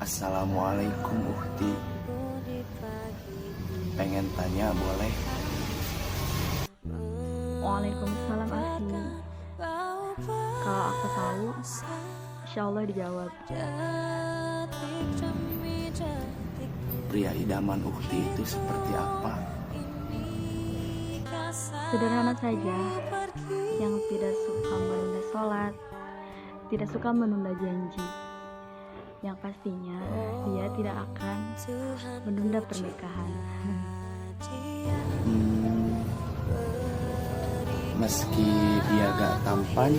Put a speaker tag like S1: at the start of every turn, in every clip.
S1: Assalamualaikum Uhti. Pengen tanya boleh?
S2: Waalaikumsalam Afi. Kalau aku tahu, insya Allah dijawab.
S1: Pria idaman Uhti itu seperti apa?
S2: Sederhana saja, yang tidak suka menunda sholat, tidak suka menunda janji. Yang pastinya dia tidak akan menunda pernikahan.
S1: Meski dia gak tampan,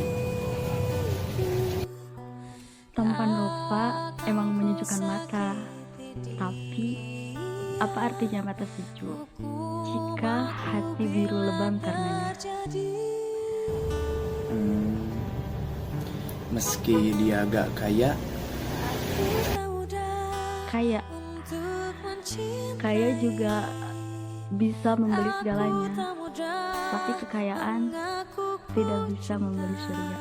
S2: Tampan rupa emang menyejukkan mata, tapi apa artinya mata sejuk jika hati biru lebam karenanya?
S1: meski dia gak kaya,
S2: Kaya juga bisa membeli segalanya, tapi kekayaan tidak bisa membeli surga.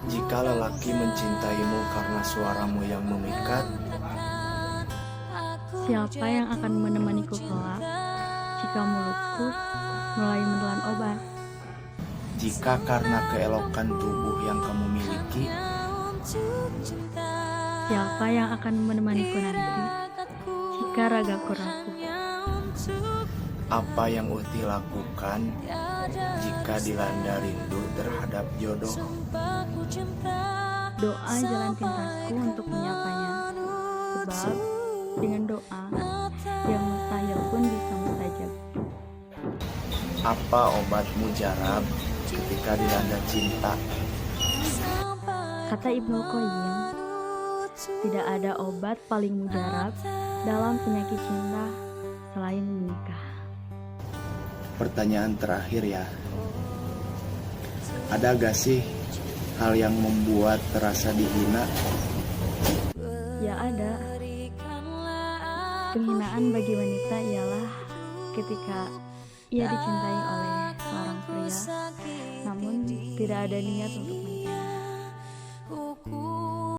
S1: jika lelaki mencintaimu karena suaramu yang memikat,
S2: Siapa yang akan menemaniku kelak jika mulutku mulai menelan obat?
S1: jika karena keelokan tubuh yang kamu miliki,
S2: Siapa yang akan menemaniku nanti jika ragaku rapuh?
S1: apa yang Uhti lakukan jika dilanda rindu terhadap jodoh?
S2: Doa jalan pintasku untuk menyapanya, sebab dengan doa yang mustahil pun bisa mustajab.
S1: Apa obat mujarab ketika dilanda cinta?
S2: Kata Ibnu Qayyim, tidak ada obat paling mujarab dalam penyakit cinta selain menikah.
S1: Pertanyaan terakhir ya, ada gak sih hal yang membuat terasa dihina?
S2: Ya ada. Penghinaan bagi wanita ialah ketika ia dicintai oleh seorang pria, namun tidak ada niat untuk menikah.